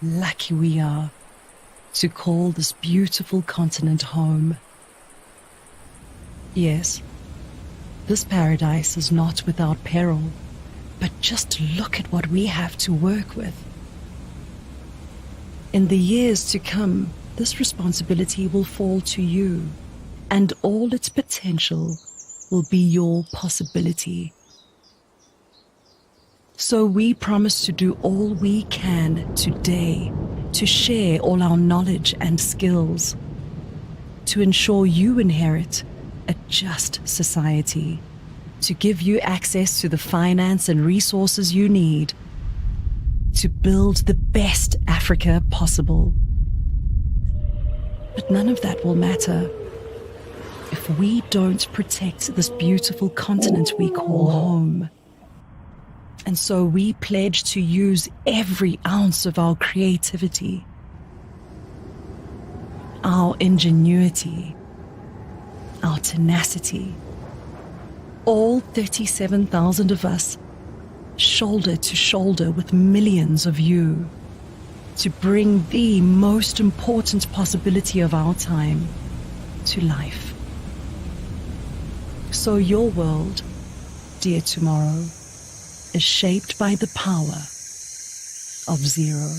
lucky we are to call this beautiful continent home. Yes, this paradise is not without peril, but just look at what we have to work with. In the years to come, this responsibility will fall to you, and all its potential will be your possibility. So we promise to do all we can today to share all our knowledge and skills, to ensure you inherit a just society, to give you access to the finance and resources you need, to build the best Africa possible. But none of that will matter if we don't protect this beautiful continent we call home. And so we pledge to use every ounce of our creativity, our ingenuity, our tenacity, all 37,000 of us, shoulder to shoulder with millions of you, to bring the most important possibility of our time to life. So your world, dear tomorrow, is shaped by the power of zero.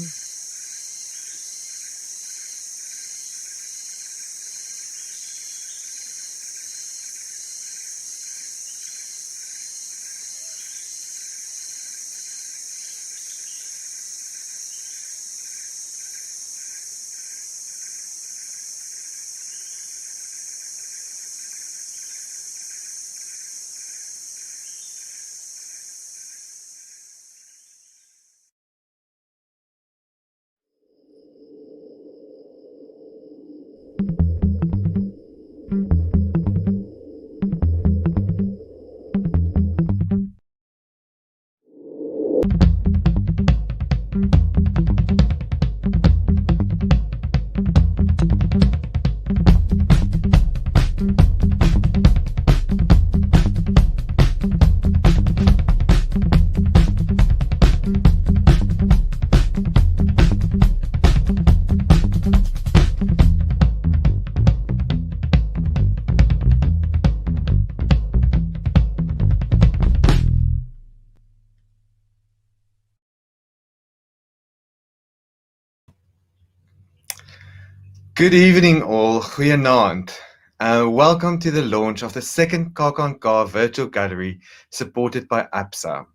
Good evening all, goeienaand. Welcome to the launch of the second KKNK virtual gallery supported by APSA.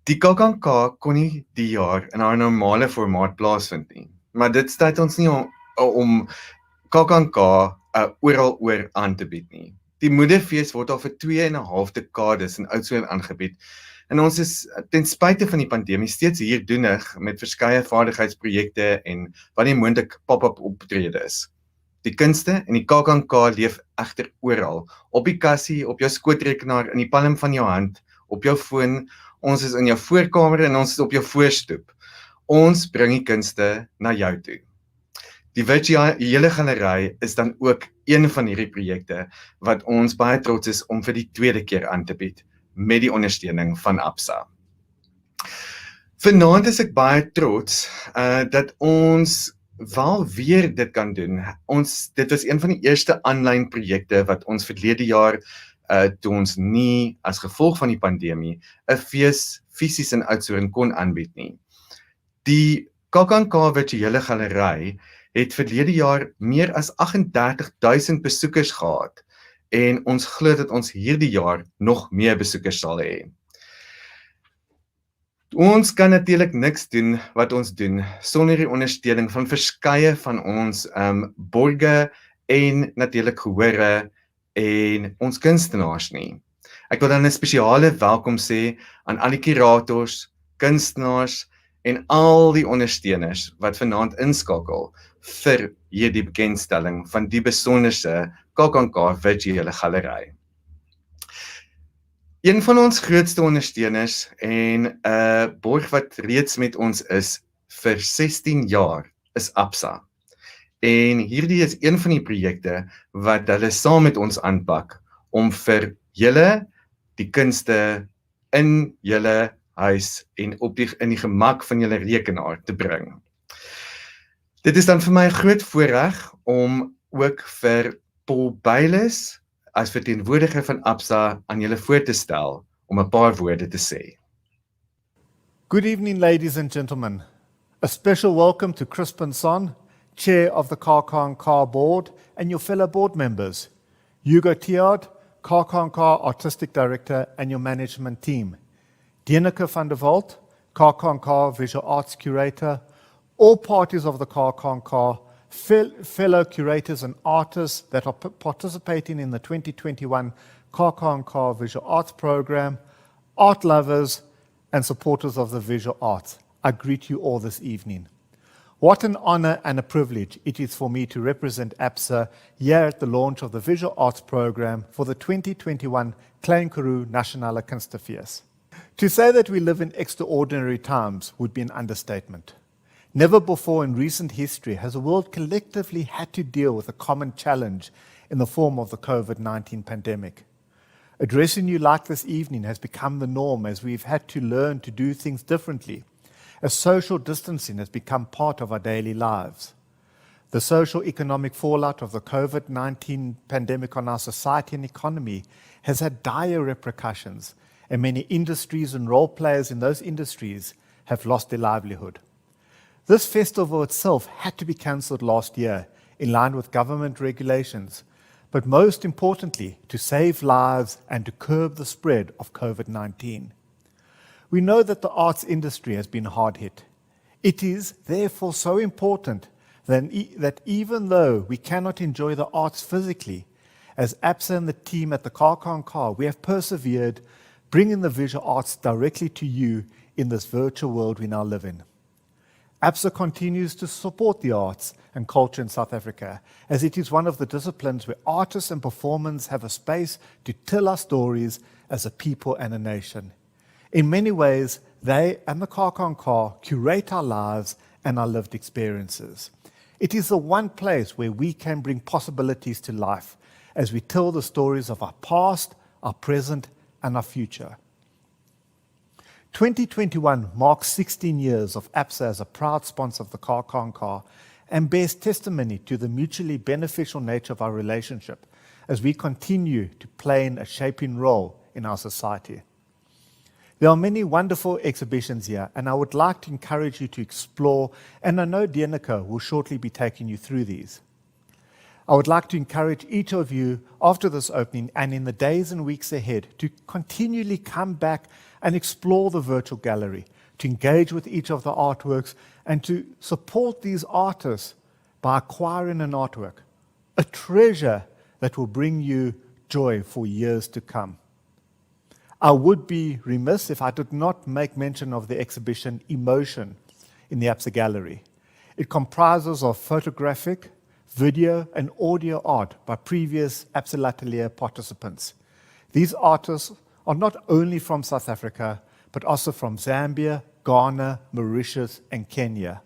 Die KKNK kon nie die jaar in haar normale formaat plaasvind nie, maar dit staat ons nie om KKNK oral oor aan te bied nie. Die moederfees word al vir 2,5 dekades in Oudtshoorn aangebied en ons is ten spyte van die pandemie steeds hier doenig met verskeie vaardigheidsprojekte en wat nie moontlik pop-up optrede is. Die kunste en die KKNK leef egter oral, op die kassie, op jou skootrekenaar, in die palm van jou hand, op jou foon, ons is in jou voorkamer en ons is op jou voorstoep. Ons bring die kunste na jou toe. Die virtuele galery is dan ook een van hierdie projekte wat ons baie trots is om vir die tweede keer aan te bied, met die ondersteuning van APSA. Vanaand is ek baie trots dat ons wel weer dit kan doen. Dit was een van die eerste aanlyn projekte wat ons verlede jaar, toe ons nie as gevolg van die pandemie 'n fees fisies in Oudtshoorn kon aanbied nie. Die KKNK virtuele galery het verlede jaar meer as 38,000 besoekers gehad en ons glo dat ons hierdie jaar nog meer besoekers sal hê. Ons kan natuurlik niks doen wat ons doen sonder die ondersteuning van verskeie van ons borge en natuurlik gehore en ons kunstenaars nie. Ek wil dan 'n spesiale welkom sê aan al die kurators, kunstenaars en al die ondersteuners wat vanaand inskakel vir hierdie bekendstelling van die besonderse KKNK virtuele galery. Een van ons grootste ondersteuners en 'n borg wat reeds met ons is vir 16 jaar is APSA. En hierdie is een van die projekte wat hulle saam met ons aanpak om vir julle die kunste in julle huis en in die gemak van julle rekenaar te bring. Dit is dan vir my 'n groot voorreg om ook vir Paul Baylis as verteenwoordiger van Absa aan julle voor te stel om 'n paar woorde te sê. Good evening, ladies and gentlemen. A special welcome to Crispin Son, Chair of the KKNK Board, and your fellow board members, Hugo Tiard, KKNK Artistic Director, and your management team, Dieneke van der Walt, KKNK Visual Arts Curator, all parties of the KKNK, fellow curators and artists that are participating in the 2021 KKNK Visual Arts Program, art lovers, and supporters of the visual arts. I greet you all this evening. What an honor and a privilege it is for me to represent Absa here at the launch of the Visual Arts Program for the 2021 Klein Karoo Nasionale Kunstefees. To say that we live in extraordinary times would be an understatement. Never before in recent history has the world collectively had to deal with a common challenge in the form of the COVID-19 pandemic. Addressing you like this evening has become the norm as we've had to learn to do things differently, as social distancing has become part of our daily lives. The social economic fallout of the COVID-19 pandemic on our society and economy has had dire repercussions, and many industries and role players in those industries have lost their livelihood. This festival itself had to be cancelled last year in line with government regulations, but most importantly, to save lives and to curb the spread of COVID-19. We know that the arts industry has been hard hit. It is therefore so important that even though we cannot enjoy the arts physically, as Absa and the team at the KKNK, we have persevered, bringing the visual arts directly to you in this virtual world we now live in. Absa continues to support the arts and culture in South Africa, as it is one of the disciplines where artists and performers have a space to tell our stories as a people and a nation. In many ways, they and the KKNK curate our lives and our lived experiences. It is the one place where we can bring possibilities to life as we tell the stories of our past, our present, and our future. 2021 marks 16 years of Absa as a proud sponsor of the KKNK and bears testimony to the mutually beneficial nature of our relationship as we continue to play a shaping role in our society. There are many wonderful exhibitions here, and I would like to encourage you to explore, and I know Dieneke will shortly be taking you through these. I would like to encourage each of you after this opening and in the days and weeks ahead to continually come back and explore the virtual gallery, to engage with each of the artworks and to support these artists by acquiring an artwork, a treasure that will bring you joy for years to come. I would be remiss if I did not make mention of the exhibition Emotion in the Absa Gallery. It comprises of photographic, video and audio art by previous Absa L'Atelier participants. These artists are not only from South Africa, but also from Zambia, Ghana, Mauritius, and Kenya,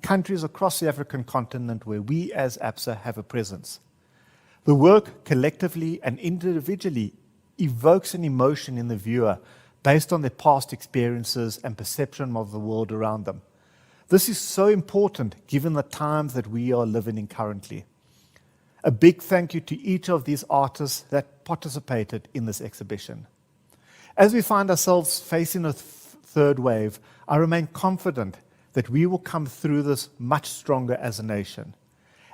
countries across the African continent where we as Absa have a presence. The work collectively and individually evokes an emotion in the viewer based on their past experiences and perception of the world around them. This is so important given the times that we are living in currently. A big thank you to each of these artists that participated in this exhibition. As we find ourselves facing a third wave, I remain confident that we will come through this much stronger as a nation.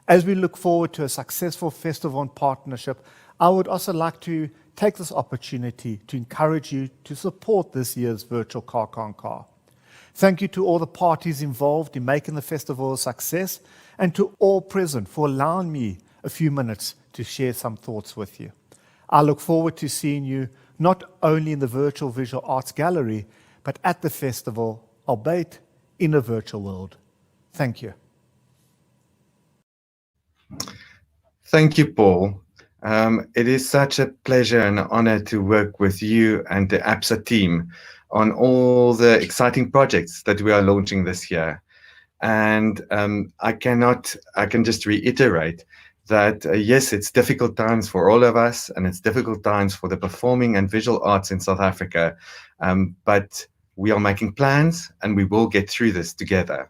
As we look forward to a successful festival and partnership, I would also like to take this opportunity to encourage you to support this year's virtual KKNK. Thank you to all the parties involved in making the festival a success and to all present for allowing me a few minutes to share some thoughts with you. I look forward to seeing you not only in the virtual visual arts gallery, but at the festival, albeit in a virtual world. Thank you. Thank you, Paul. It is such a pleasure and honor to work with you and the Absa team on all the exciting projects that we are launching this year. And I can just reiterate that, yes, it's difficult times for all of us, and it's difficult times for the performing and visual arts in South Africa. But we are making plans and we will get through this together.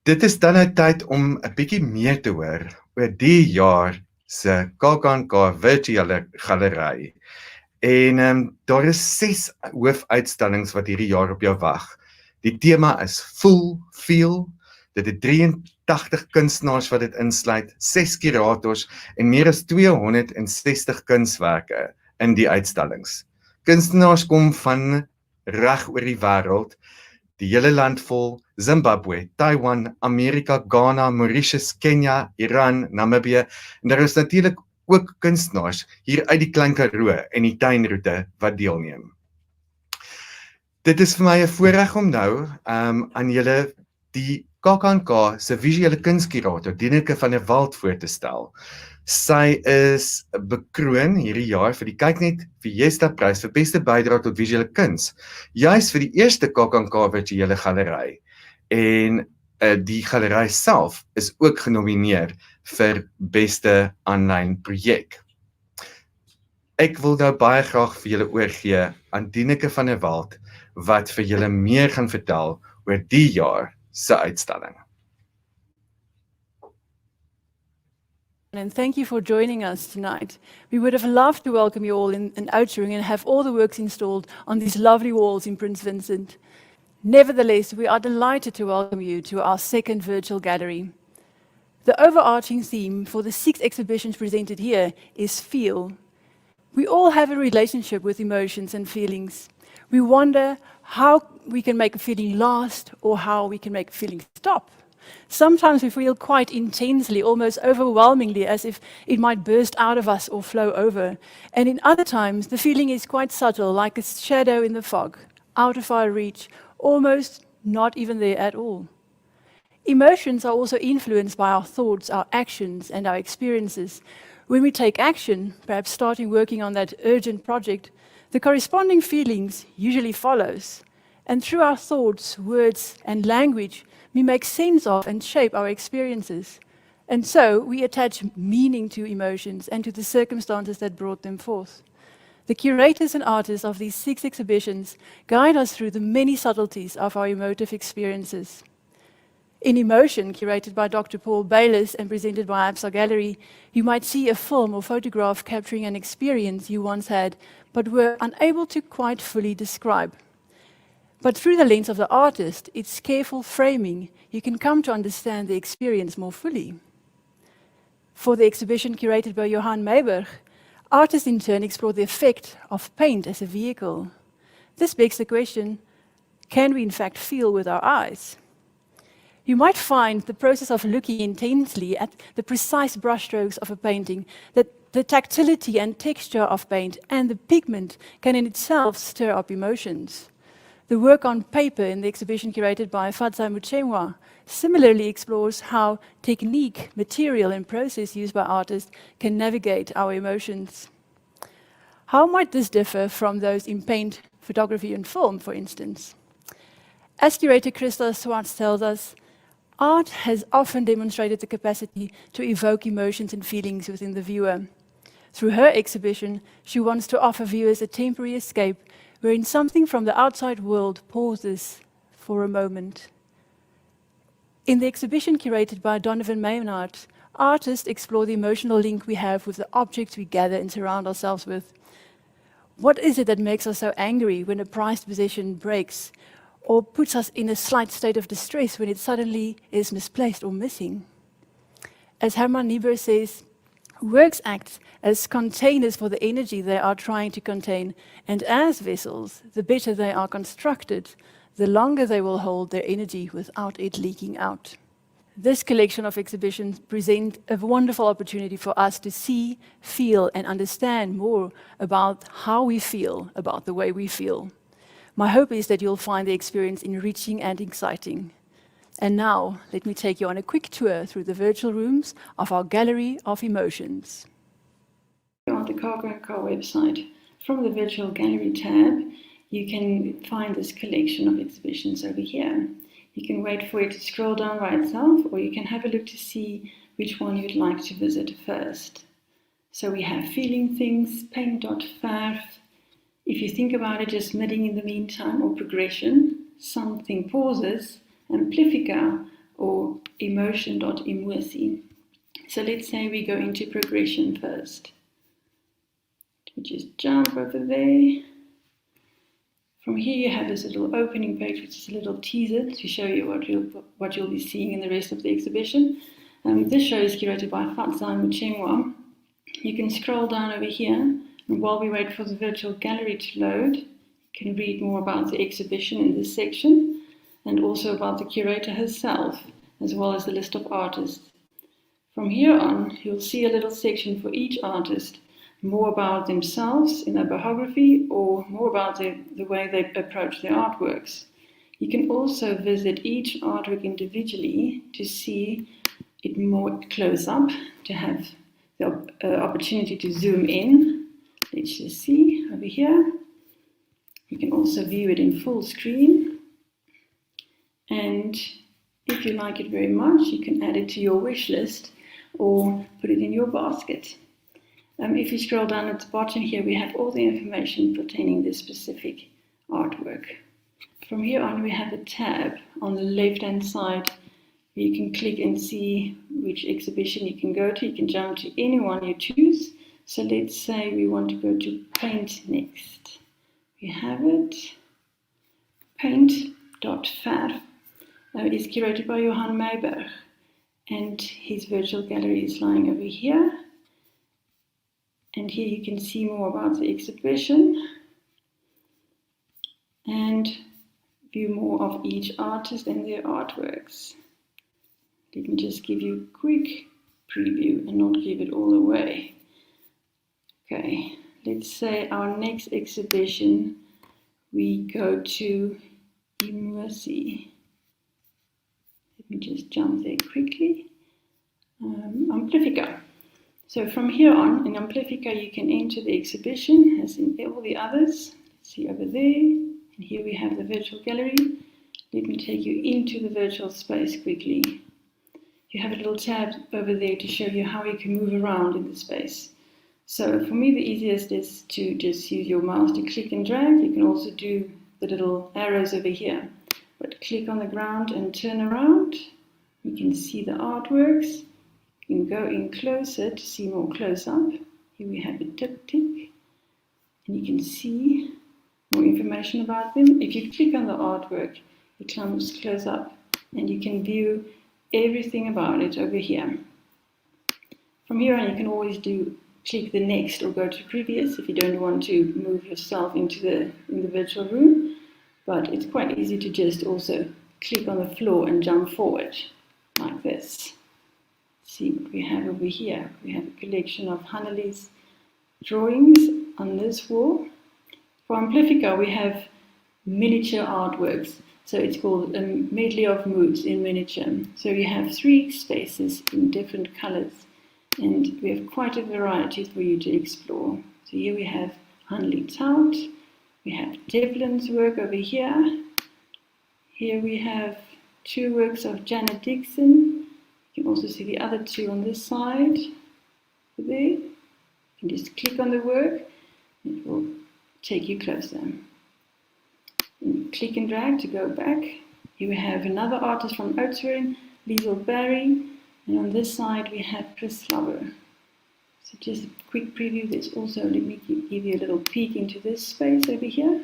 Dit is dan nou tyd om 'n bietjie meer te hoor oor die jaar se KKNK virtuele galery. En daar is 6 hoofuitstallings wat hierdie jaar op jou wag. Die tema is Feel. Dit het 83 kunstenaars wat dit insluit, 6 kurators en meer as 260 kunswerke in die uitstallings. Kunstenaars kom van reg oor die wêreld, die hele land vol, Zimbabwe, Taiwan, Amerika, Ghana, Mauritius, Kenia, Iran, Namibië, en daar is natuurlik ook kunstenaars hier uit die Klein Karoo en die tuinroete wat deelneem. Dit is vir my 'n voorreg om nou aan julle die KKNK se visuele kunskurator, Dineke van der Walt, voor te stel. Sy is bekroon hierdie jaar vir die Kyknet Fiesta Prys vir beste bydrae tot visuele kuns, juis vir die eerste KKNK virtuele galery. En die galery self is ook genomineer vir beste aanlyn projek. Ek wil nou baie graag vir julle oorgee aan Dineke van der Walt wat vir julle meer gaan vertel oor die jaar se uitstalling. And thank you for joining us tonight. We would have loved to welcome you all in Oudtshoorn and have all the works installed on these lovely walls in Prince Vincent. Nevertheless, we are delighted to welcome you to our second virtual gallery. The overarching theme for the 6 exhibitions presented here is Feel. We all have a relationship with emotions and feelings. We wonder how we can make a feeling last or how we can make a feeling stop. Sometimes we feel quite intensely, almost overwhelmingly, as if it might burst out of us or flow over. And in other times, the feeling is quite subtle, like a shadow in the fog, out of our reach, almost not even there at all. Emotions are also influenced by our thoughts, our actions, and our experiences. When we take action, perhaps starting working on that urgent project, the corresponding feelings usually follows. And through our thoughts, words, and language, we make sense of and shape our experiences. And so we attach meaning to emotions and to the circumstances that brought them forth. The curators and artists of these 6 exhibitions guide us through the many subtleties of our emotive experiences. In Emotion, curated by Dr. Paul Bayliss and presented by Absa Gallery, you might see a film or photograph capturing an experience you once had, but were unable to quite fully describe. But through the lens of the artist, its careful framing, you can come to understand the experience more fully. For the exhibition curated by Johan Meiberg, artists in turn explore the effect of paint as a vehicle. This begs the question, can we in fact feel with our eyes? You might find the process of looking intensely at the precise brushstrokes of a painting, that the tactility and texture of paint and the pigment can in itself stir up emotions. The work on paper in the exhibition curated by Fadza Muchemwa similarly explores how technique, material, and process used by artists can navigate our emotions. How might this differ from those in paint, photography, and film, for instance? As curator Christa Swartz tells us, art has often demonstrated the capacity to evoke emotions and feelings within the viewer. Through her exhibition, she wants to offer viewers a temporary escape wherein something from the outside world pauses for a moment. In the exhibition curated by Donovan Maynard, artists explore the emotional link we have with the objects we gather and surround ourselves with. What is it that makes us so angry when a prized possession breaks, or puts us in a slight state of distress when it suddenly is misplaced or missing? As Herman Niebuhr says, works act as containers for the energy they are trying to contain, and as vessels, the better they are constructed, the longer they will hold their energy without it leaking out. This collection of exhibitions present a wonderful opportunity for us to see, feel, and understand more about how we feel about the way we feel. My hope is that you'll find the experience enriching and exciting. And now, let me take you on a quick tour through the virtual rooms of our Gallery of Emotions. On the KKNK website, from the Virtual Gallery tab, you can find this collection of exhibitions over here. You can wait for it to scroll down by itself, or you can have a look to see which one you'd like to visit first. So we have Feeling Things, Paint.Verf, If you think about it just knitting in the meantime or progression, something pauses, amplifica or emotion.emosi. So let's say we go into progression first. We just jump over there. From here you have this little opening page, which is a little teaser to show you what you'll be seeing in the rest of the exhibition. This show is curated by Fatzai Muchengwa. You can scroll down over here, and while we wait for the virtual gallery to load, you can read more about the exhibition in this section, and also about the curator herself, as well as the list of artists. From here on, you'll see a little section for each artist, more about themselves in their biography or more about the way they approach their artworks. You can also visit each artwork individually to see it more close up, to have the opportunity to zoom in. Let's just see over here. You can also view it in full screen. And if you like it very much, you can add it to your wish list or put it in your basket. If you scroll down at the bottom here, we have all the information pertaining to this specific artwork. From here on, we have a tab on the left-hand side where you can click and see which exhibition you can go to. You can jump to any one you choose. So let's say we want to go to Paint next. We have it. Paint.far is curated by Johan Meiberg, and his virtual gallery is lying over here. And here you can see more about the exhibition and view more of each artist and their artworks. Let me just give you a quick preview and not give it all away. Okay, let's say our next exhibition, we go to Emosi. Let me just jump there quickly. Amplifica. So from here on, in Amplifica, you can enter the exhibition as in all the others. Let's see over there. And here we have the virtual gallery. Let me take you into the virtual space quickly. You have a little tab over there to show you how you can move around in the space. So for me, the easiest is to just use your mouse to click and drag. You can also do the little arrows over here. But click on the ground and turn around. You can see the artworks. You can go in closer to see more close up. Here we have a diptych, and you can see more information about them. If you click on the artwork, it comes close up, and you can view everything about it over here. From here on, you can always click the next or go to previous if you don't want to move yourself into the virtual room. But it's quite easy to just also click on the floor and jump forward like this. See what we have over here. We have a collection of Hannele's drawings on this wall. For Amplifica, we have miniature artworks. So it's called a medley of moods in miniature. So we have 3 spaces in different colors, and we have quite a variety for you to explore. So here we have Hannele Tout. We have Devlin's work over here. Here we have 2 works of Janet Dixon. You can also see the other 2 on this side. There. You can just click on the work, and it will take you closer. And click and drag to go back. Here we have another artist from Oudtshoorn, Liesel Barry, and on this side we have Chris Flubber. So just a quick preview. There's also, let me give you a little peek into this space over here.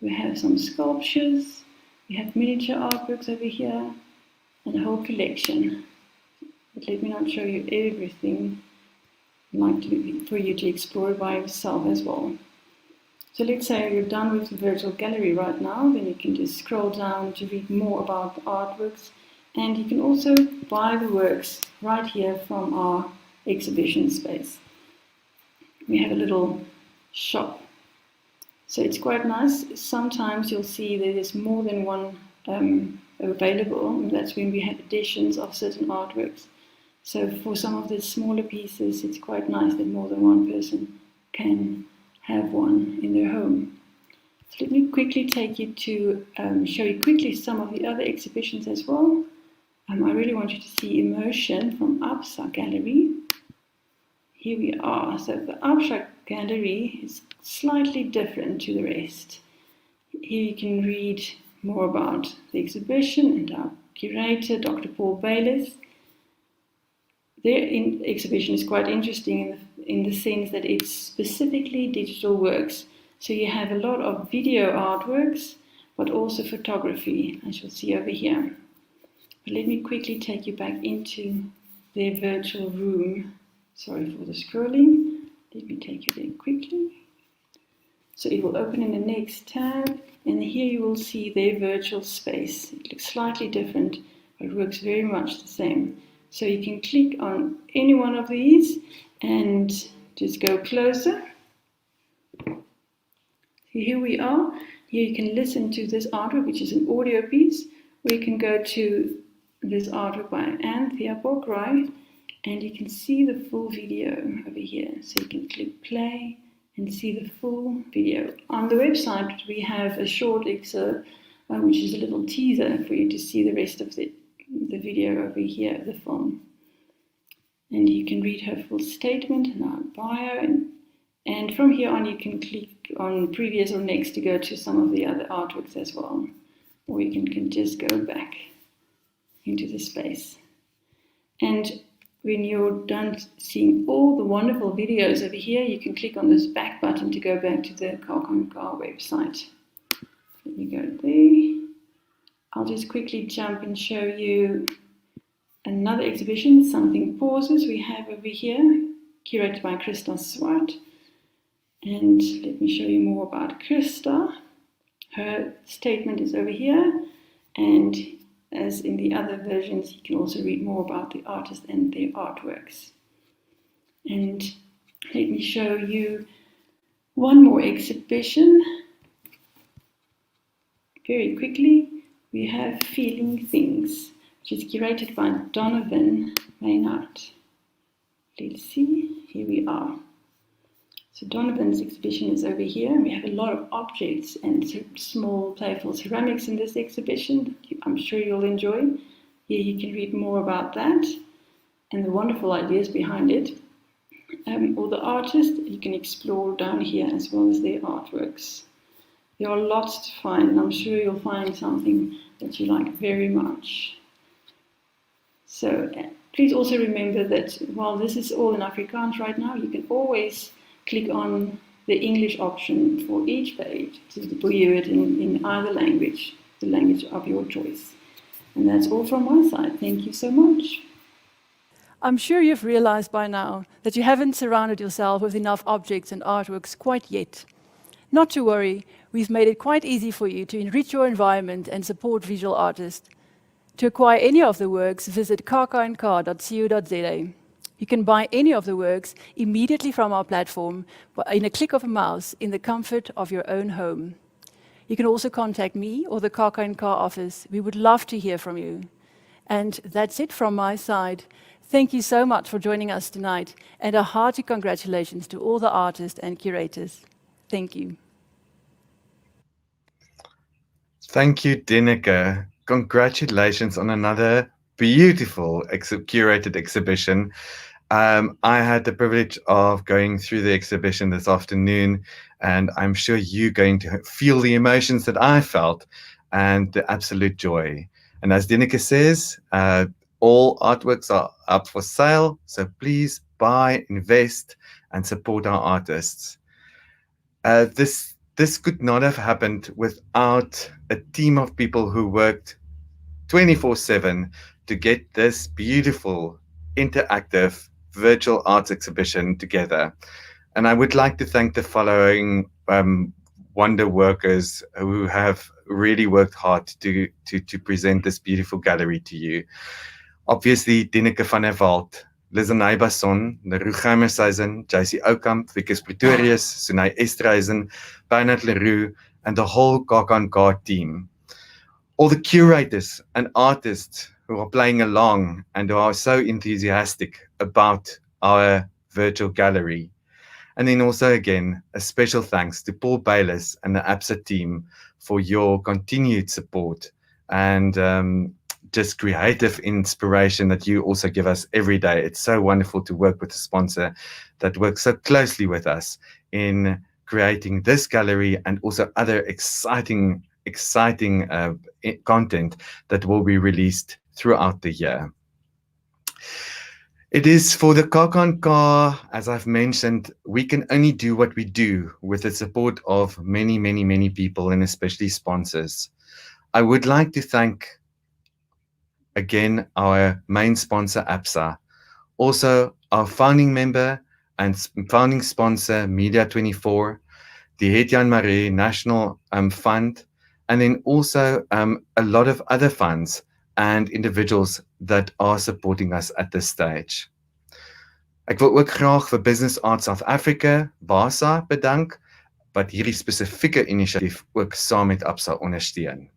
We have some sculptures, we have miniature artworks over here, and a whole collection. But let me not show you everything. I'd like for you to explore by yourself as well. So let's say you're done with the virtual gallery right now, then you can just scroll down to read more about the artworks, and you can also buy the works right here from our exhibition space. We have a little shop. So it's quite nice. Sometimes you'll see there is more than one available, and that's when we have editions of certain artworks. So for some of the smaller pieces, it's quite nice that more than one person can have one in their home. So let me quickly take you to show you quickly some of the other exhibitions as well. I really want you to see Emotion from Absa Gallery. here we are. So the abstract gallery is slightly different to the rest. Here you can read more about the exhibition and our curator, Dr. Paul Bayliss. Their exhibition is quite interesting in the sense that it's specifically digital works. So you have a lot of video artworks, but also photography, as you'll see over here. But let me quickly take you back into their virtual room. Sorry for the scrolling. Let me take you there quickly. So it will open in the next tab, and here you will see their virtual space. It looks slightly different, but it works very much the same. So you can click on any one of these and just go closer. Here we are. Here you can listen to this artwork, which is an audio piece, or you can go to this artwork by Anne Theaborg, right? And you can see the full video over here. So you can click play and see the full video. On the website, we have a short excerpt, which is a little teaser for you to see the rest of the video over here, the film. And you can read her full statement and our bio. And from here on, you can click on previous or next to go to some of the other artworks as well. Or you can just go back into the space. And when you're done seeing all the wonderful videos over here, you can click on this back button to go back to the KKNK website. Let me go there. I'll just quickly jump and show you another exhibition, Something Pauses, we have over here, curated by Krista Swart. And let me show you more about Krista. Her statement is over here, and as in the other versions, you can also read more about the artist and their artworks. And let me show you one more exhibition. Very quickly, we have Feeling Things, which is curated by Donovan Maynard. Let's see, here we are. So Donovan's exhibition is over here. We have a lot of objects and small playful ceramics in this exhibition. I'm sure you'll enjoy. Here you can read more about that and the wonderful ideas behind it. Or the artist, you can explore down here as well as their artworks. There are lots to find, and I'm sure you'll find something that you like very much. So please also remember that while this is all in Afrikaans right now, you can always click on the English option for each page to view it in either language, the language of your choice. And that's all from my side. Thank you so much. I'm sure you've realized by now that you haven't surrounded yourself with enough objects and artworks quite yet. Not to worry, we've made it quite easy for you to enrich your environment and support visual artists. To acquire any of the works, visit kknk.co.za. You can buy any of the works immediately from our platform in a click of a mouse in the comfort of your own home. You can also contact me or the KKNK office. We would love to hear from you. And that's it from my side. Thank you so much for joining us tonight, and a hearty congratulations to all the artists and curators. Thank you. Thank you, Dineke. Congratulations on another beautiful curated exhibition. I had the privilege of going through the exhibition this afternoon, and I'm sure you're going to feel the emotions that I felt and the absolute joy. And as Dineke says, all artworks are up for sale, so please buy, invest, and support our artists. This could not have happened without a team of people who worked 24/7 to get this beautiful, interactive virtual arts exhibition together. And I would like to thank the following wonder workers who have really worked hard to present this beautiful gallery to you. Obviously, Dineke van der Walt, Lisanay Basson, Leroux Geimershuysen, JC Oukamp, Vickers Pretorius, Sunay Estreisen, Bernard Leroux, and the whole KKNK team. All the curators and artists who are playing along and who are so enthusiastic about our virtual gallery. And then also, again, a special thanks to Paul Bayliss and the APSA team for your continued support and just creative inspiration that you also give us every day. It's so wonderful to work with a sponsor that works so closely with us in creating this gallery and also other exciting content that will be released throughout the year. It is for the KKNK, as I've mentioned, we can only do what we do with the support of many, many, many people and especially sponsors. I would like to thank again our main sponsor, ABSA, also our founding member and founding sponsor, Media24, the Het-Jan Marie National Fund, and then also a lot of other funds and individuals that are supporting us at this stage. Ek wil ook graag vir Business Art South Africa, BASA, bedank, wat hierdie spesifieke inisiatief ook saam met ABSA ondersteun.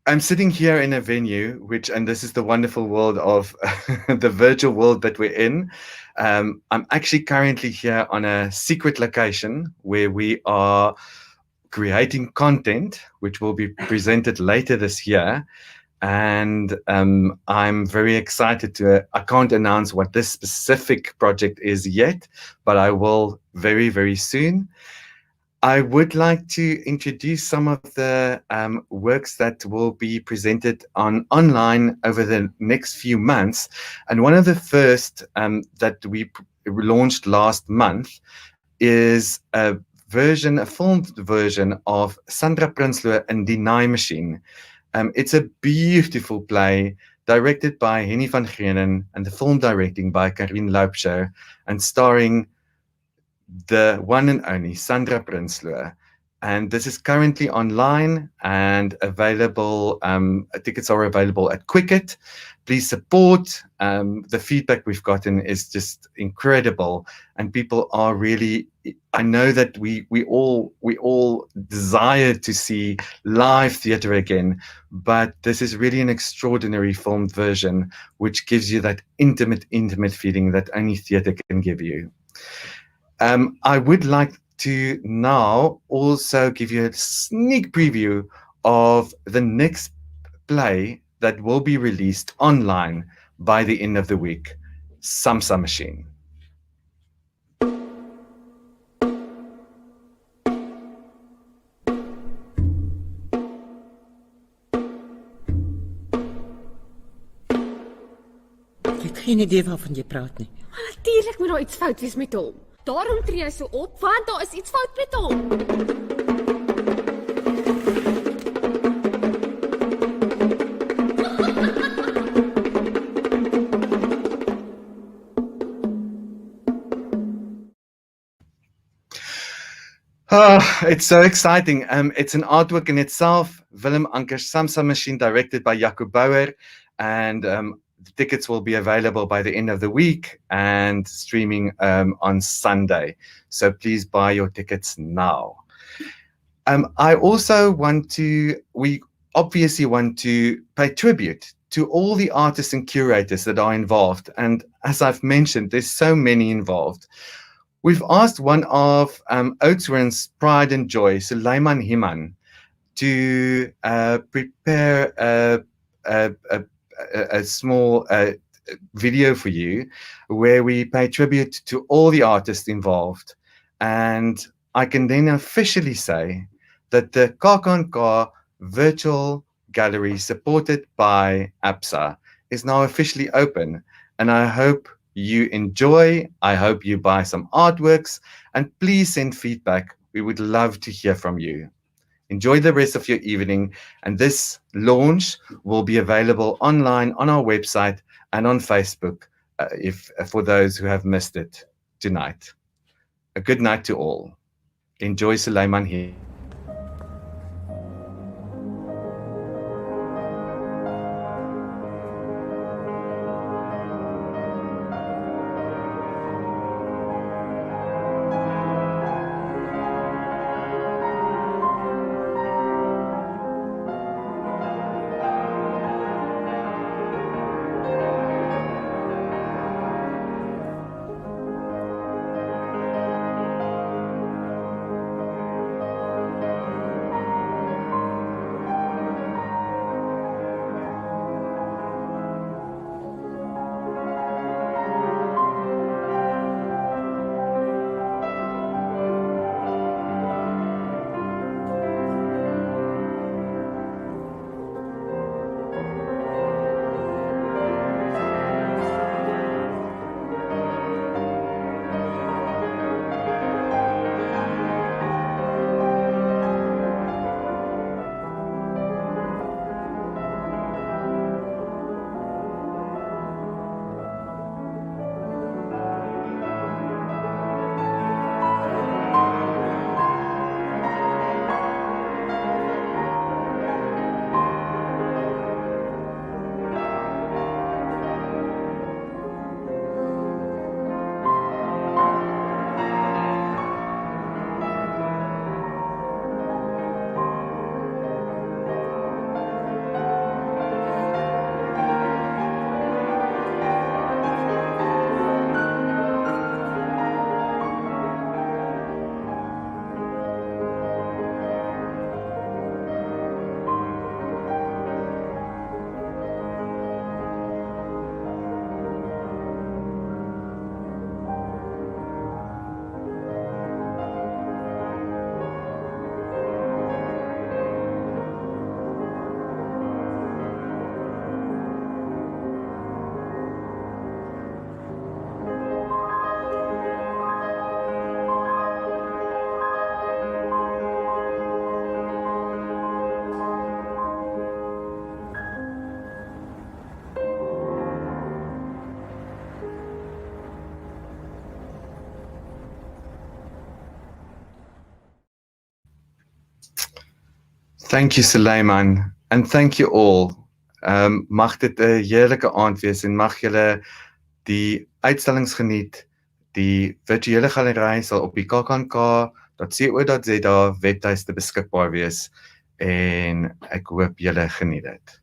I'm sitting here in a venue, and this is the wonderful world of the virtual world that we're in. I'm actually currently here on a secret location where we are creating content, which will be presented later this year. And I'm very excited I can't announce what this specific project is yet, but I will very, very soon. I would like to introduce some of the works that will be presented online over the next few months. And one of the first that we launched last month is a filmed version of Sandra Prinsloo in Die Naaimachine. It's a beautiful play directed by Henny van Greenen and the film directing by Karin Loubser and starring the one and only Sandra Prinsloo. And this is currently online and available. Tickets are available at Quicket. Please support. The feedback we've gotten is just incredible, and people are really. I know that we all desire to see live theatre again, but this is really an extraordinary filmed version, which gives you that intimate feeling that only theatre can give you. I would like to now also give you a sneak preview of the next play that will be released online by the end of the week, Samsa Machine. Ek het geen idee waarvan jy praat nie. Maar natuurlik moet daar iets fout wees met hom. Daarom tree hy so op, want daar is iets fout met hom. It's so exciting. It's an artwork in itself. Willem Anker's Samsa Machine, directed by Jaco Bouwer, and the tickets will be available by the end of the week and streaming on Sunday. So please buy your tickets now. We obviously want to pay tribute to all the artists and curators that are involved. And as I've mentioned, there's so many involved. We've asked one of Oudtshoorn's pride and joy, Suleiman Himan, to prepare a small video for you where we pay tribute to all the artists involved. And I can then officially say that the KKNK virtual gallery supported by ABSA is now officially open. And I hope you enjoy. I hope you buy some artworks, and please send feedback. We would love to hear from you. Enjoy the rest of your evening, and this launch will be available online on our website and on Facebook for those who have missed it tonight. A good night to all. Enjoy Suleiman here. Thank you, Suleiman, and thank you all. Mag dit 'n heerlike aand wees en mag julle die uitstallings geniet. Die virtuele galery sal op die kknk.co.za webtuiste beskikbaar wees en ek hoop julle geniet dit.